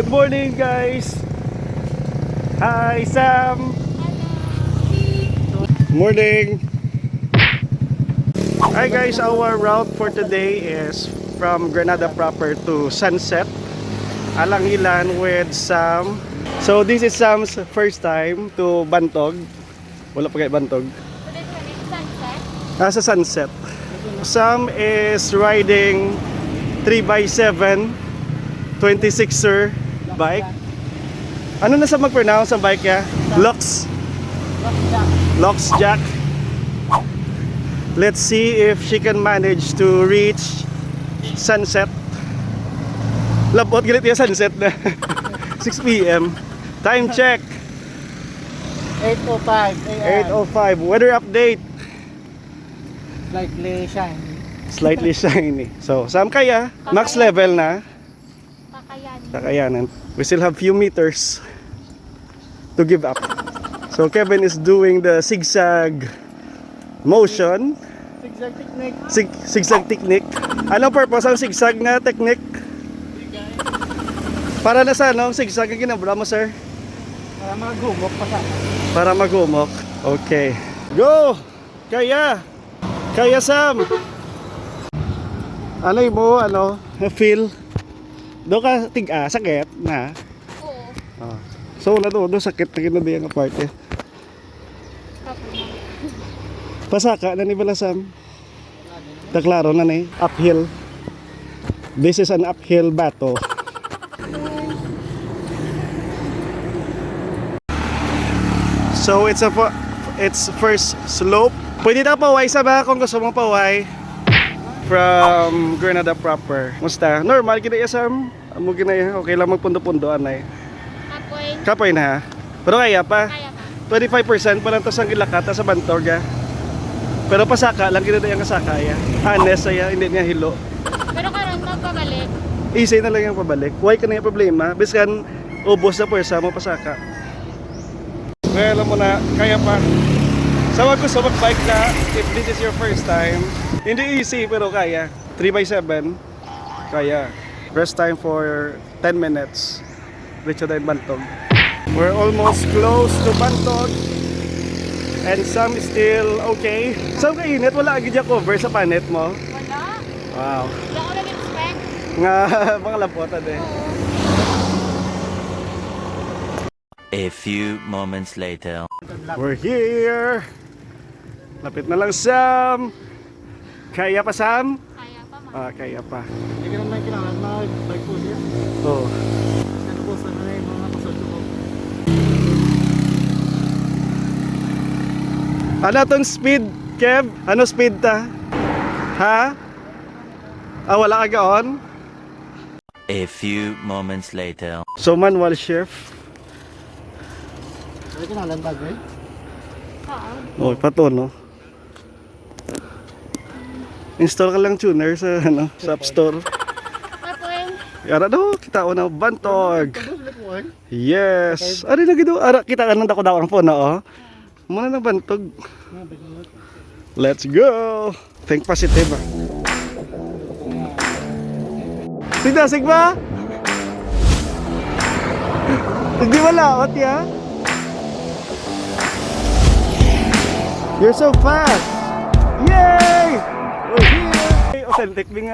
Good morning, guys. Hi, Sam. Morning. Hi, guys. Our route for today is from Granada proper to Sunset, Alangilan with Sam. So this is Sam's first time to Bantog. Wala pa kay Bantog. Sa Sunset. Sam is riding 3x7 26er bike. Ano na sa mag-pronounce ang bike niya? Lux Jack. Let's see if she can manage to reach Sunset. Labot gilit yung sunset na 6 p.m. Time check 8:05 a.m. 8:05. Weather update Slightly shiny. slightly shiny. So Sam, kaya max level na Kakayanin. kakayanan. We still have few meters to give up. So Kevin is doing the zigzag motion. Zigzag technique. Zigzag technique. Anong purpose ang zigzag na technique? Para na sa ano, zigzag ang ginabra mo, sir? Para magumok pa sa. Para magumok. Okay. Go! Kaya! Kaya, Sam! Ano mo, feel? Doon ka, sakit na. Oo. So, doon sakit na kinabiyang aparte. Pasaka na ni Bala, Sam. Taklaro na ni. Uphill. This is an uphill battle. So it's first slope. Pwede na paway sa ba kung gusto mong paway from Granada proper. Musta? Normal gina ya, Sam. Amo gina ya. Okay lang magpundo-pundo anay. Kapoy na ha. Pero kaya pa. Kaya pa. 25% pa lang to sa Gilakata sa Bantog ha. Pero pasaka lang gina yung kasaka ya. Honest ya, hindi niya hilo. Pero karon magpabalik. Easy na lang yung pabalik. Why ka na yung problema? Biskan ubos na pwersa mo pasaka. Kaya alam mo na, kaya pa. Sa wag gusto mag-bike na, if this is your first time, hindi easy pero kaya. 3x7, kaya. Rest time for 10 minutes. Reach na Bantog. We're almost close to Bantog. And some is still okay. Sam, kainit, wala agad yung cover sa panet mo. Wala. Wow. Hindi ako nag-expect. Nga, mga lapotan eh. A few moments later. We're here. Lapit na lang, Sam. Kaya pa, Sam? Kaya pa, ma. Kaya pa. Hindi ka naman kailangan mag-bike po siya. Oh. Nanubusan na yung mga kasodyo ko. Ano tong speed, Kev? Ano speed ta? Ha? Wala ka gaon? A few moments later. So manual shift. Hindi ka nalang bag, right? Oo. Oh, pato, no? Install ka lang tuner sa sa App Store. Kapoy. Yara do, kita ko na Bantog. Tapos ulit mo, eh. Yes. Ano na gido? Ara kita ka nang dako-dako ng phone, oh. Muna na Bantog. Let's go. Think positive. Sigdasig ba? Hindi wala, ot ya. You're so fast. Yay! We're here. Authentic bing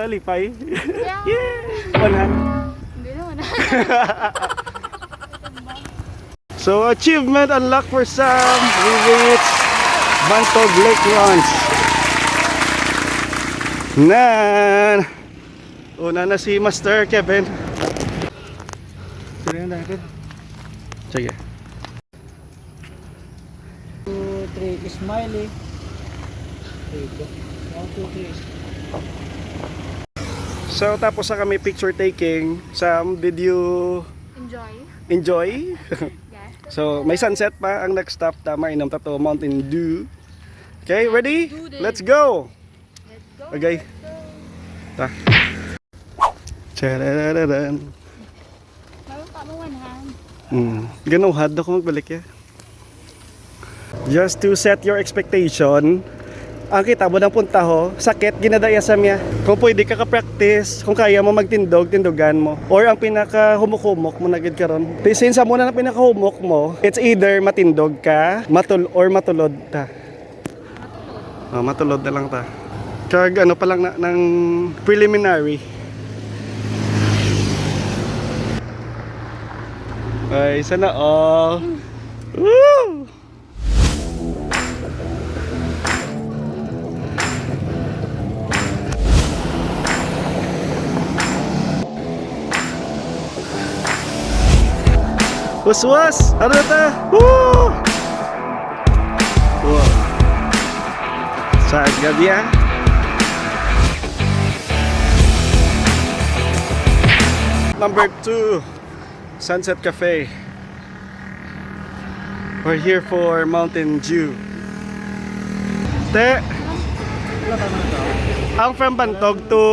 lipay. Yeah. Yeah. One hand. Hindi naman. So achievement unlocked for Sam. We reached Bantog Lake Launch. Una na si Master Kevin. Sino yung dahil? Sige. 2, 3, smiley. 1, 2, 3. So tapos na kami picture taking. Sam, did you enjoy? Yes. So may sunset pa ang next stop. Tama, inom tato Mountain Dew. Okay, ready? Let's go! Let's go. Okay. Ta. Charararan. Meron pa mo one hand. Ganuhad ako magbalik ya. Just to set your expectation, ang kita mo ng punta ho, sakit, ginadaya sa miya. Kung pwede ka ka-practice, kung kaya mo magtindog, tindugan mo. Or ang pinaka-humok-humok mo na gid karon. Since sa muna ng pinaka-humok mo, it's either matindog ka, or matulod ta. Matulod na lang ta. Kag ano pa lang ng preliminary. Ay, sana all. Woo! Was! Ano na ta? Woo! Wow. Sa gabi ah. Number 2, Sunset Cafe. We're here for Mountain Dew. Te, Wala pa naman ito. ang from Bantog to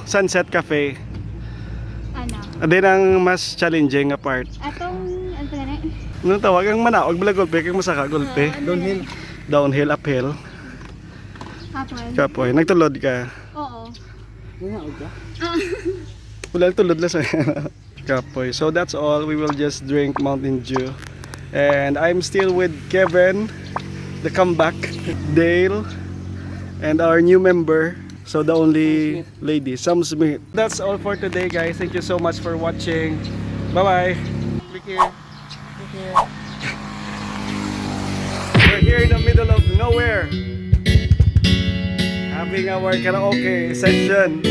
Sunset Cafe. Ano? Adin ang mas challenging nga part. Atong, ano pa na? Anong tawag? Ang manaog bala gulpe, kang masaka gulpe. Downhill. Downhill, uphill. Hapon. Kapoy, nagtulod ka. Oo. Ngayon ka? Wala tulod lang sa Kapoy. So that's all. We will just drink Mountain Dew. And I'm still with Kevin, the comeback, Dale, and our new member. So the only lady, Sam Smith. That's all for today, guys. Thank you so much for watching. Bye-bye. Take care. We're here in the middle of nowhere, having our karaoke session.